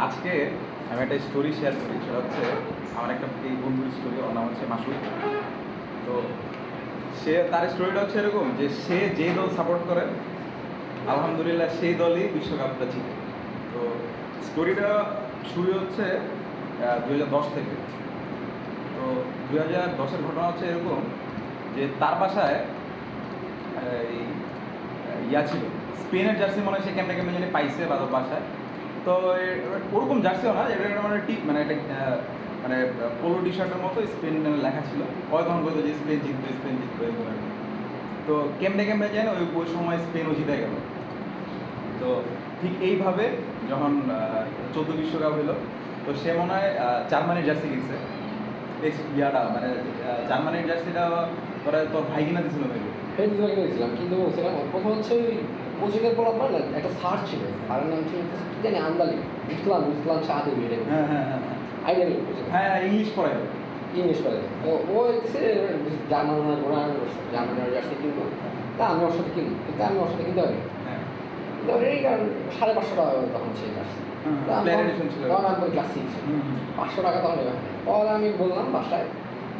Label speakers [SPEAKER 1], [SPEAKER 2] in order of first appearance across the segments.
[SPEAKER 1] আজকে আমি একটা স্টোরি শেয়ার করি, সেটা হচ্ছে আমার একটা এই বন্ধুর স্টোরি। ওর নাম হচ্ছে মাসুদ। তো তার স্টোরিটা হচ্ছে এরকম যে সে যে দল সাপোর্ট করে আলহামদুলিল্লাহ সেই দলই বিশ্বকাপটা জিতে। তো স্টোরিটা শুরু হচ্ছে 2010 থেকে। তো 2010-এর ঘটনা হচ্ছে এরকম যে তার বাসায় এই ছিল স্পেনের জার্সি, মনে হয় সে কেমনে কেমনে জানি পাইছে বা ওর বাসায়। তো ওরকম জার্সিও না, এটা একটা মানে একটা মানে পোলো টি শার্টের মতো স্পেন লেখা ছিল। ওই তখন বলতো যে স্পেন জিতবে স্পেন জিতবে এরকম। তো কেমনে কেমনে যায় না ওই সময় স্পেনও জিতে গেল। তো ঠিক এইভাবে যখন 14 বিশ্বকাপ হলো, তো সে মনে হয় জার্মানির জার্সি কিনছে। মানে জার্মানির জার্সিটা পরে তোর ভাই কিনা দিছিল নাকি?
[SPEAKER 2] দিয়েছিলাম, কিন্তু বলছিলাম প্রথম হচ্ছে ওই কোচিংয়ের পর আপনার না একটা স্যার ছিল, স্যারের নাম ছিল কি জানি আন্দালি, ইসলাম শাহাদি মেরে।
[SPEAKER 1] হ্যাঁ হ্যাঁ হ্যাঁ
[SPEAKER 2] আইডিয়াল
[SPEAKER 1] হ্যাঁ, ইংলিশ পড়াই।
[SPEAKER 2] ইংলিশ পড়ে। তো ও হচ্ছে জার্মানির জার্সি কিনবো, তা আমি ওর সাথে কিনবো, কিন্তু আমি ওর সাথে কিনতে পারি কিনতে পারি কারণ 550 টাকা তখন সেই জার্সি। তখন আমি ক্লাস 6, 500 টাকা তখন এবার। পরে আমি বললাম বাসায়,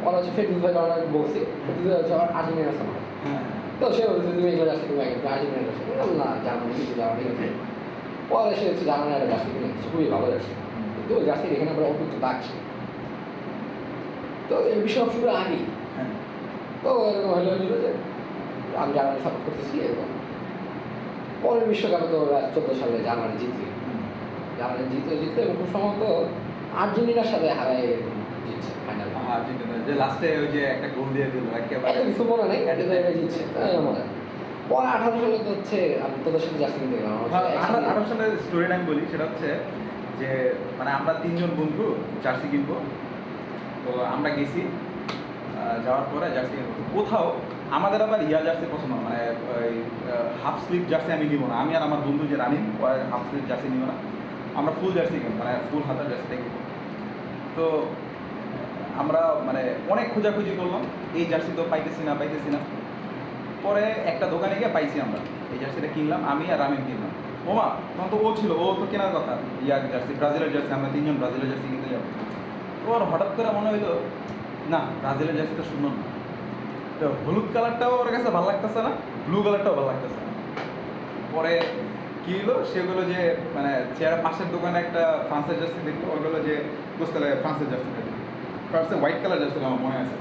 [SPEAKER 2] পরে হচ্ছে ফেরদুস ভাই বলছি, ফেরদুস ভাই হচ্ছে আমার আর্জেন্টিনার সামনে। তো সে বলছে তুমি এগুলো জার্সি কিনবে, আর্জেন্টিনার জার্সি কিনলাম না, জার্মানি কিন্তু জার্মানি কিনবে। পরে সে হচ্ছে জার্মানি একটা জার্সি কিনে দিচ্ছে, খুবই ভালো জার্সি, কিন্তু ওই জার্সির এখানে আমরা অল্প দাগ ছিল। তো এই বিশ্বকাপ শুরুর আগেই তো এরকম হলো যে আমি জার্মানি সাপোর্ট করতেছি এরকম। পরের বিশ্বকাপে তো 14 সালে জার্মানি জিতবে এবং খুব সম্ভবত আর্জেন্টিনার সাথে হারায় জিতছে ফাইনাল।
[SPEAKER 1] আর্জেন্টিনা যে লাস্টে ওই যে একটা গোল দিয়ে দিল একেবারে,
[SPEAKER 2] এত কিছু মনে নেই, এটা জিতছে তাই মনে। পরে 18 সালে তো হচ্ছে আমি তোদের সাথে জার্সি কিনতে গেলাম।
[SPEAKER 1] 18 সালের স্টোরিটা আমি বলি, সেটা হচ্ছে যে মানে আমরা 3 জন বন্ধু জার্সি কিনবো। তো আমরা গেছি, যাওয়ার পরে জার্সি কিনবো। তো কোথাও আমাদের আবার জার্সি পছন্দ, মানে ওই হাফ স্লিভ জার্সি আমি নিব না। আমি আর আমার বন্ধু যে রানিং, হাফ স্লিভ জার্সি নিব না, আমরা ফুল জার্সি কিনবো, মানে ফুল হাতার জার্সিটা কিনবো। তো আমরা মানে অনেক খোঁজাখুঁজি করলাম, এই জার্সি তো পাইতেছি না। পরে একটা দোকানে গিয়ে পাইছি, আমরা এই জার্সিটা কিনলাম, আমি আর রামিম কিনলাম। ওমা তখন তো ও ছিল, ও তো কেনার কথা জার্সি, ব্রাজিলের জার্সি, আমরা 3 জন ব্রাজিলের জার্সি কিনতে যাবো। তো আর হঠাৎ করে মনে হইলো না, ব্রাজিলের জার্সিটা সুন্দর না। তো হলুদ কালারটাও ওর কাছে ভালো লাগতেছে না, ব্লু কালারটাও ভালো লাগতেছে না। পরে কী হলো, সেগুলো যে মানে চেয়ার পাশের দোকানে একটা ফ্রান্সের জার্সি দেখলো, ওগুলো যে বুঝতে লাগে ফ্রান্সের জার্সিটা, ফ্রান্সের হোয়াইট কালার জার্সি আমার মনে আছে।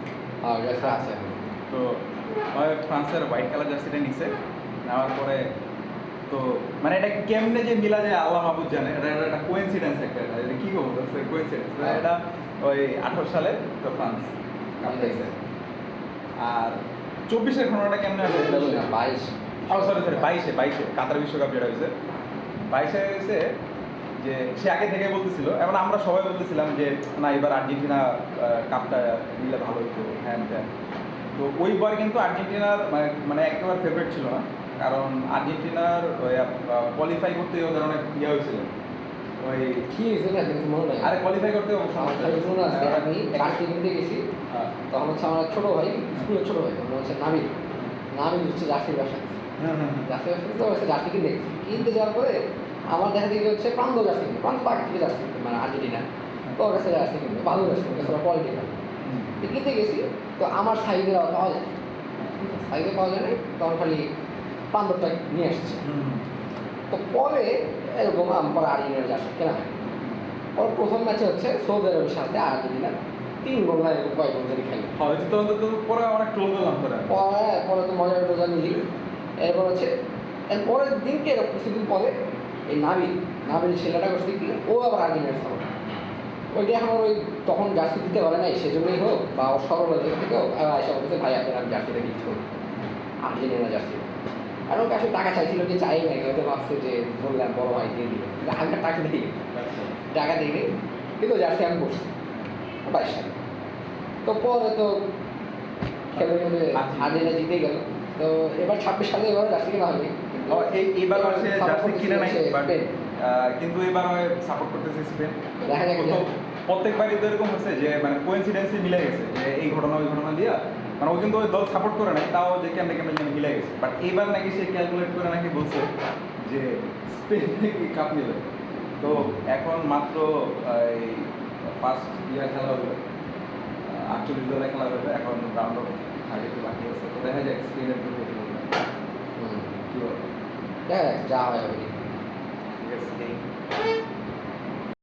[SPEAKER 2] আছে।
[SPEAKER 1] তো ফ্রান্সের হোয়াইট কালার জার্সিটা নিছে, নেওয়ার পরে তো মানে এটা কেমনে যে মিলা যায় আল্লাহ মাহবুদ জানে। এটা একটা কোইন্সিডেন্স, একটা এটা কী করবো, কোইন্সিডেন্স। এটা ওই 18 সালে তো ফ্রান্স কাপ পেয়েছে। আর 24-এর ঘটনাটা কেমনে আছে? 22-এ কাতার বিশ্বকাপ যেটা হয়েছে, 22-এ হয়েছে যে সে আগে থেকে বলতেছিল, এবং আমরা সবাই বলতেছিলাম যে না এবার আর্জেন্টিনা কাপটা নিলে ভালো হতো, হ্যান ত্যান। তো ওইবার কিন্তু আর্জেন্টিনার মানে একেবারে ফেভারিট ছিল না, কারণ আর্জেন্টিনার কোয়ালিফাই করতে ওদের অনেক হয়েছিল। ওই
[SPEAKER 2] কি হয়েছিল না কিন্তু মনে নাই।
[SPEAKER 1] আরে কোয়ালিফাই করতে
[SPEAKER 2] মনে আছে, আমি জার্সি কিনতে গেছি, তখন হচ্ছে আমার ছোটো ভাই, স্কুলের ছোটো ভাই, তখন হচ্ছে নাবিল হচ্ছে জার্সির ব্যবসা জার্সি কিনতে যাওয়ার পরে আমার দেখা দেখি হচ্ছে প্রান্ত জার্সি কিনতে, প্রান্ত আগে থেকে জার্সি কিনতে, মানে আর্জেন্টিনা। তো ওর কাছে জার্সি কিনতে ভালো জার্সি, ওর কাছে কোয়ালিটি ভালো। কিনতে গেছি, তো আমার সাইজের পাওয়া যায় না, তখন খালি প্রান্তটা নিয়ে আসছে। তো পরে এরকম পরে আর্জেন্টিনার জার্সি কেনা হয়। পরে প্রথম ম্যাচে হচ্ছে সৌদি আরবের সাথে আর্জেন্টিনা 3 গোল না এরকম কয়েক গোল ধরে খেলে।
[SPEAKER 1] পরে অনেক ট্রোল করলাম।
[SPEAKER 2] পরে তো মজার টোজা নিলি। এরপর হচ্ছে এর পরের দিনকে এরকম কিছুদিন পরে এই নাবিল ছেলেটা করছে কি, ও আবার আর্জেন্টিনার সাপোর্ট। ওইটা এখন ওই তখন জার্সি দিতে পারে নাই, সেজন্যই হোক বা ওর সরকার থেকেও এসে বলছে ভাই আপনার আমি জার্সিটা গিফট করবো, আর্জেন্টিনা জার্সি। আর ওকে আসলে টাকা চাইছিল কি চাই নাই, হয়তো ভাবছে যে বললাম বড় ভাই দিয়ে দিল, হালকা টাকা দিই কিন্তু জার্সি আমি করছি 22 সালে। তো পরে তো খেলে আর্জেন্টিনা জিতেই গেল। তো এবার 26 সালে এবার জার্সি কেনা হয়নি,
[SPEAKER 1] এবার জার্সি কিনে নাই, কিন্তু এবার সাপোর্ট করতেছে স্পেন।
[SPEAKER 2] দেখা যাক।
[SPEAKER 1] প্রত্যেকবারই তো এরকম হচ্ছে যে মানে কোইন্সিডেন্সই মিলে গেছে, যে এই ঘটনা ওই ঘটনা দিয়া, মানে ও কিন্তু ওই দল সাপোর্ট করে নাই, তাও যে কেমনে যেন মিলে গেছে। বাট এইবার নাকি সে ক্যালকুলেট করে নাকি বলছে যে স্পেন নাকি কাপ নিবে। তো এখন মাত্র এই ফার্স্ট ইয়ার খেলা হবে, 48 দলের খেলা হবে, এখন রাউন্ড অফ 32 বাকি আছে। তো দেখা যায় স্পেনের বিপক্ষে কি হবে। কি বল?
[SPEAKER 2] দেখা যাক যা হয় হবে।
[SPEAKER 1] ঠিক আছে।